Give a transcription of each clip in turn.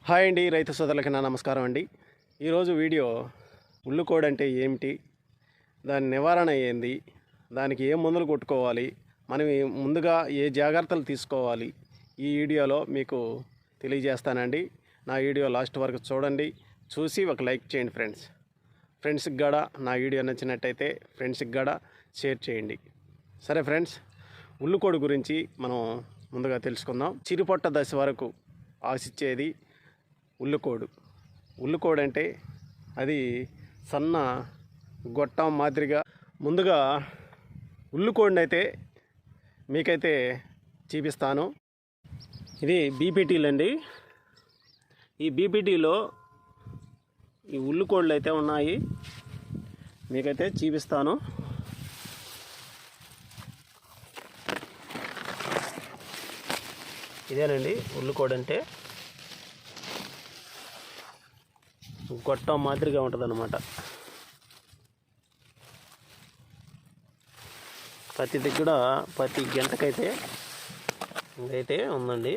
Hi అండి, రైతు సోదరులకి నా నమస్కారం అండి. ఈరోజు వీడియో ఉల్లుకోడి అంటే ఏమిటి, దాని నివారణ ఏంది, దానికి ఏ మందులు కొట్టుకోవాలి, మనం ముందుగా ఏ జాగ్రత్తలు తీసుకోవాలి, ఈ వీడియోలో మీకు తెలియజేస్తానండి. నా వీడియో లాస్ట్ వరకు చూడండి, చూసి ఒక లైక్ చేయండి ఫ్రెండ్స్కి కూడా నా వీడియో నచ్చినట్టయితే ఫ్రెండ్స్కి కూడా షేర్ చేయండి. సరే ఫ్రెండ్స్, ఉల్లుకోడి గురించి మనం ముందుగా తెలుసుకుందాం. చిరుపొట్ట దశ వరకు ఆశించేది ఉల్లుకోడు అంటే అది సన్న గొట్టం మాదిరిగా. ముందుగా ఉల్లుకోడిని అయితే మీకైతే చూపిస్తాను. ఇది బీపీటీలు అండి. ఈ బీపీటీలో ఈ ఉల్లుకోళ్ళు అయితే ఉన్నాయి, మీకైతే చూపిస్తాను. ఇదేనండి ఉల్లుకోడి అంటే, గొట్టం మాదిరిగా ఉంటుంది అన్నమాట. ప్రతి గంటకైతే ఇదైతే ఉందండి.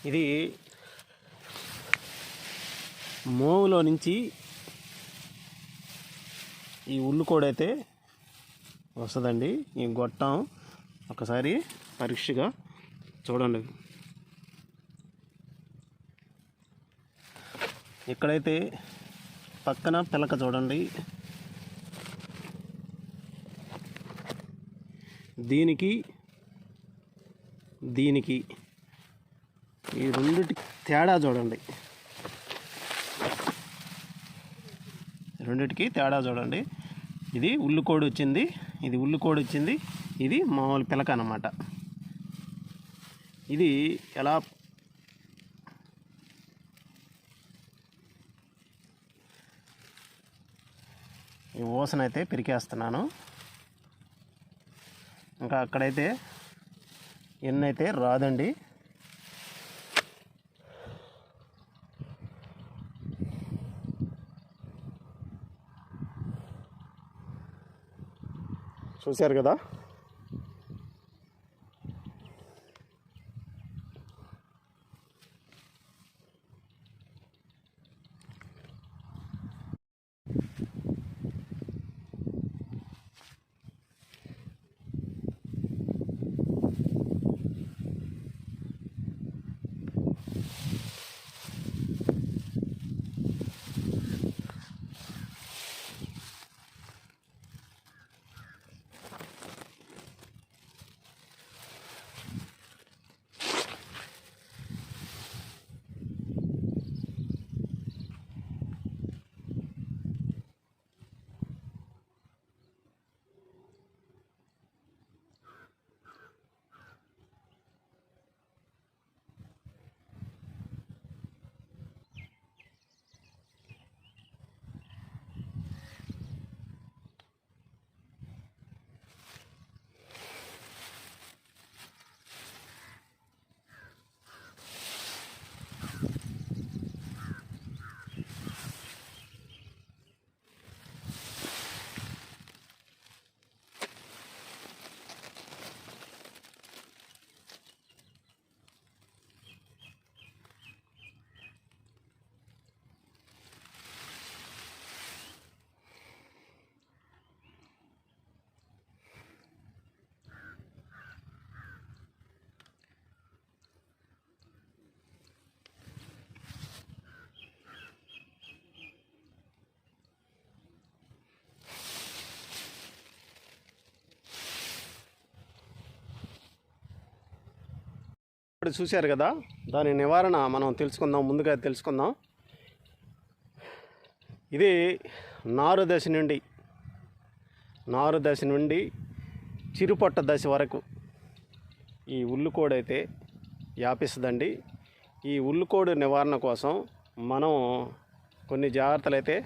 ఇది మోవులో నుంచి ఈ ఉల్లుకోడి అయితే వస్తుందండి. ఈ గొట్టం ఒకసారి పరీక్షగా చూడండి. ఇక్కడైతే పక్కన పిలక చూడండి. దీనికి ఈ రెండిటి తేడా చూడండి. ఇది ఉల్లుకోడి వచ్చింది, ఇది మామూలు పిలక అన్నమాట. ఇది ఎలా ఈ ఊసనైతే పిరికేస్తున్నాను. ఇంకా అక్కడైతే ఎన్నైతే రాదండి. చూశారు కదా. ఇప్పుడు చూశారు కదా, దాని నివారణ మనం ముందుగా తెలుసుకుందాం. ఇది నారు దశ నుండి చిరుపొట్ట దశ వరకు ఈ ఉల్లుకోడి అయితే వ్యాపిస్తుందండి. ఈ ఉల్లుకోడి నివారణ కోసం మనం కొన్ని జాగ్రత్తలు అయితే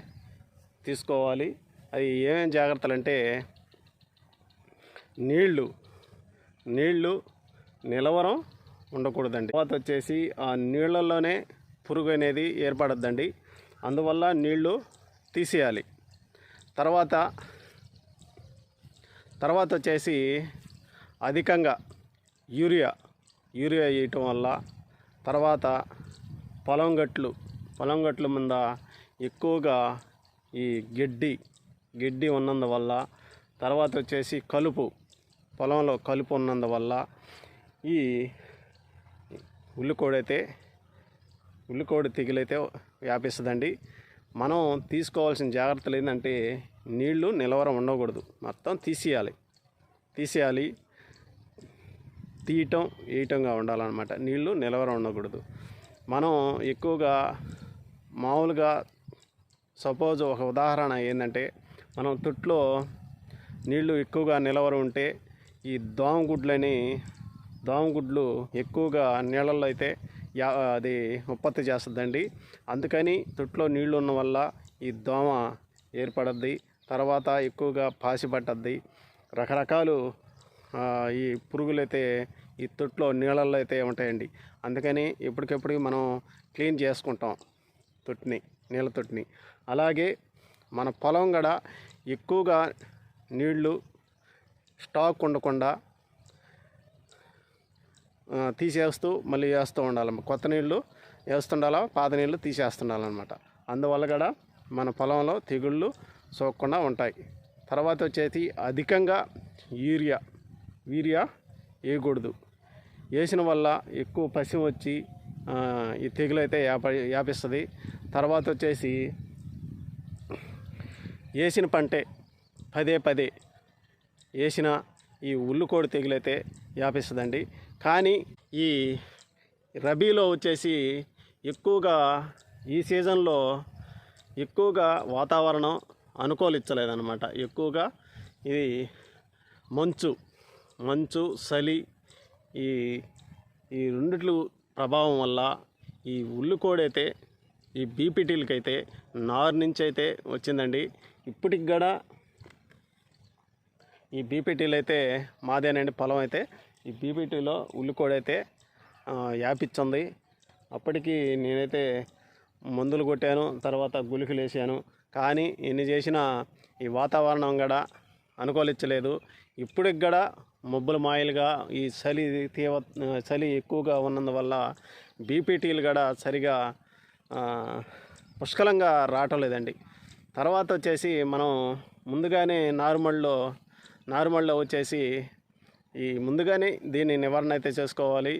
తీసుకోవాలి. అవి ఏమేమి జాగ్రత్తలు అంటే, నీళ్లు నిలవరం ఉండకూడదండి. తర్వాత వచ్చేసి ఆ నీళ్ళల్లోనే పురుగు అనేది ఏర్పడద్దండి. అందువల్ల నీళ్లు తీసేయాలి. తర్వాత వచ్చేసి అధికంగా యూరియా వేయటం వల్ల, తర్వాత పొలం గట్ల మీద ఎక్కువగా ఈ గడ్డి ఉన్నందువల్ల, తర్వాత వచ్చేసి పొలంలో కలుపు ఉన్నందువల్ల ఈ ఉల్లికోడి తెగులైతే వ్యాపిస్తుందండి. మనం తీసుకోవాల్సిన జాగ్రత్తలు ఏంటంటే నీళ్లు నిలవరం ఉండకూడదు, మొత్తం తీసేయాలి. వేయటంగా ఉండాలన్నమాట. నీళ్లు నిలవరం ఉండకూడదు. మనం ఎక్కువగా మామూలుగా సపోజ్ ఒక ఉదాహరణ ఏంటంటే, మనం తొట్లో నీళ్లు ఎక్కువగా నిలవరం ఉంటే ఈ దోమగుడ్లు ఎక్కువగా నీళ్ళల్లో అయితే అది ఉత్పత్తి చేస్తుందండి. అందుకని తొట్లో నీళ్లు ఉన్న వల్ల ఈ దోమ ఏర్పడద్ది. తర్వాత ఎక్కువగా పాసి పట్టద్ది. రకరకాలు ఈ పురుగులైతే ఈ తొట్లో నీళ్ళల్లో అయితే ఉంటాయండి. అందుకని ఎప్పటికెప్పుడు మనం క్లీన్ చేసుకుంటాం నీళ్ళ తొట్టిని. అలాగే మన పొలం కూడా ఎక్కువగా నీళ్లు స్టాక్ ఉండకుండా తీసేస్తూ మళ్ళీ వేస్తూ ఉండాలి. కొత్త నీళ్ళు వేస్తుండాలా, పాత నీళ్ళు తీసేస్తుండాలన్నమాట. అందువల్ల కూడా మన పొలంలో తెగుళ్ళు సోకకుండా ఉంటాయి. తర్వాత వచ్చేసి అధికంగా యూరియా వేయకూడదు. వేసిన వల్ల ఎక్కువ పసి వచ్చి ఈ తెగులు అయితే వ్యాపిస్తుంది. తర్వాత వచ్చేసి వేసిన పంటే పదే వేసిన ఈ ఉల్లికోడి తెగులైతే వ్యాపిస్తుందండి. కానీ ఈ రబీలో వచ్చేసి ఎక్కువగా ఈ సీజన్లో ఎక్కువగా వాతావరణం అనుకూలించలేదన్నమాట. ఎక్కువగా ఇది మంచు చలి ఈ రెండిట్లు ప్రభావం వల్ల ఈ ఉల్లికోడి అయితే ఈ బీపీటీలకైతే నారు నుంచి అయితే వచ్చిందండి. ఇప్పటికి కూడా ఈ బీపీటీలు అయితే మాదేనండి పొలం అయితే. ఈ బీపీటీలో ఉల్లికోడి అయితే వ్యాపించింది. అప్పటికి నేనైతే మందులు కొట్టాను, తర్వాత గుళికలు వేసాను. కానీ ఎన్ని చేసినా ఈ వాతావరణం కూడా అనుకూలించలేదు. ఇప్పటికి కూడా మబ్బుల మాయలుగా ఈ చలి ఎక్కువగా ఉన్నందువల్ల బీపీటీలు కూడా సరిగా పుష్కలంగా రావటం లేదండి. తర్వాత వచ్చేసి మనం ముందుగానే నార్మల్లో వచ్చేసి ఈ ముందుగానే దీన్ని నివారణ అయితే చేసుకోవాలి.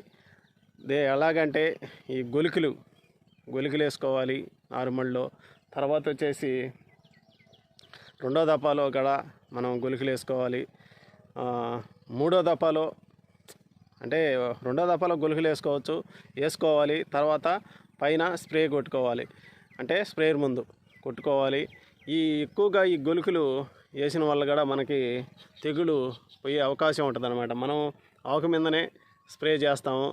ఎలాగంటే ఈ గొలుకులు వేసుకోవాలి నార్మల్లో. తర్వాత వచ్చేసి రెండో దఫాలో కూడా మనం గొలుకులు వేసుకోవాలి. మూడో దఫాలో అంటే రెండో దఫాలో గొలుకులు వేసుకోవాలి. తర్వాత పైన స్ప్రే కొట్టుకోవాలి, అంటే స్ప్రేయర్ ముందు కొట్టుకోవాలి. ఎక్కువగా ఈ గొలుకులు వేసిన వల్ల కూడా మనకి తెగులు పోయే అవకాశం ఉంటుంది అన్నమాట. మనం ఆకు మీదనే స్ప్రే చేస్తాము,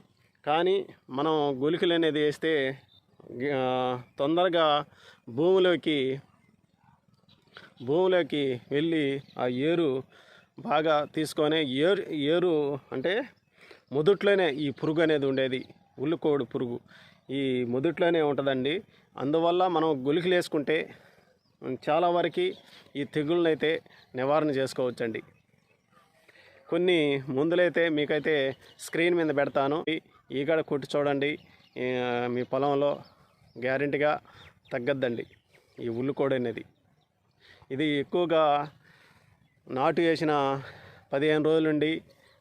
కానీ మనం గొలుకులు అనేది వేస్తే తొందరగా భూమిలోకి వెళ్ళి ఆ ఏరు బాగా తీసుకొని ఏరు అంటే మొదట్లోనే ఈ పురుగు అనేది ఉండేది, ఉల్లికోడు పురుగు ఈ మొదట్లోనే ఉంటుందండి. అందువల్ల మనం గొలుకులు వేసుకుంటే చాలా వరకు ఈ తెగుళ్ళని అయితే నివారణ చేసుకోవచ్చండి. కొన్ని మందులైతే మీకైతే స్క్రీన్ మీద పెడతాను, ఈగడ కొట్టి చూడండి. మీ పొలంలో గ్యారెంటీగా తగ్గద్దండి ఈ ఉల్లికోడి అనేది. ఇది ఎక్కువగా నాటు వేసిన 15 రోజుల నుండి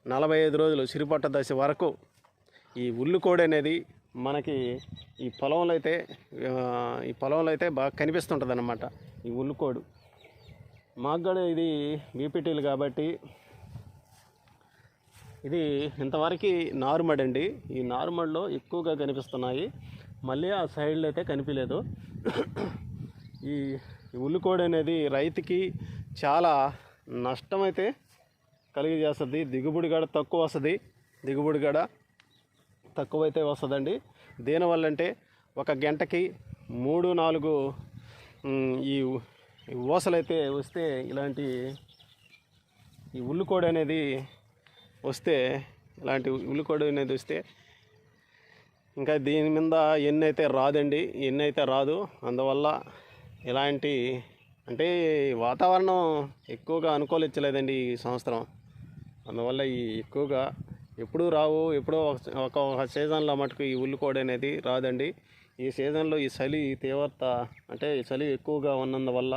45 రోజులు సిరిపట్ట దశ వరకు ఈ ఉల్లికోడి అనేది మనకి ఈ పొలంలో అయితే బాగా కనిపిస్తుంటుంది అన్నమాట. ఈ ఉల్లికోడు మాకు కూడా ఇది బీపీటీలు కాబట్టి ఇది ఇంతవరకు నారుమడి అండి. ఈ నారుమడిలో ఎక్కువగా కనిపిస్తున్నాయి, మళ్ళీ ఆ సైడ్లో అయితే కనిపించలేదు. ఈ ఉల్లికోడి అనేది రైతుకి చాలా నష్టం అయితే కలిగజేస్తుంది. దిగుబడి కూడా తక్కువ వస్తుంది, తక్కువైతే వస్తుందండి. దీనివల్ల అంటే ఒక గంటకి 3-4 ఈ ఊసలైతే వస్తే ఇలాంటి ఈ ఉల్లుకోడి అనేది వస్తే, ఇలాంటి ఉల్లుకోడి అనేది వస్తే ఇంకా దీని మీద ఎన్ని అయితే రాదండి, ఎన్ని అయితే రాదు. అందువల్ల ఇలాంటి అంటే వాతావరణం ఎక్కువగా అనుకూలించలేదండి ఈ సంవత్సరం. అందువల్ల ఈ ఎక్కువగా ఎప్పుడూ రావు, ఎప్పుడో ఒక సీజన్లో మటుకు ఈ ఉల్లుకోడి అనేది రాదండి. ఈ సీజన్లో ఈ చలి తీవ్రత అంటే చలి ఎక్కువగా ఉన్నందువల్ల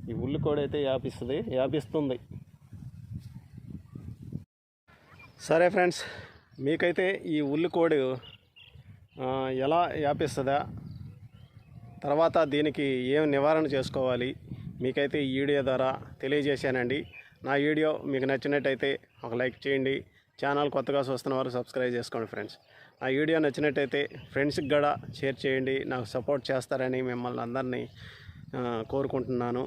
ఈ ఉల్లుకోడి అయితే వ్యాపిస్తుంది. సరే ఫ్రెండ్స్, మీకైతే ఈ ఉల్లుకోడి ఎలా వ్యాపిస్తుందా, తర్వాత దీనికి ఏం నివారణ చేసుకోవాలి మీకైతే ఈ వీడియో ద్వారా తెలియజేశానండి. నా వీడియో మీకు నచ్చినట్టయితే ఒక లైక్ చేయండి. ఛానల్ కొత్తగా చూస్తున్న వారు సబ్స్క్రైబ్ చేసుకోండి ఫ్రెండ్స్. నా వీడియో నచ్చినట్టయితే ఫ్రెండ్స్కి కూడా షేర్ చేయండి. నాకు సపోర్ట్ చేస్తారని మిమ్మల్ని అందరినీ కోరుకుంటున్నాను.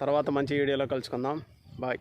తర్వాత మంచి వీడియోలో కలుసుకుందాం. బాయ్.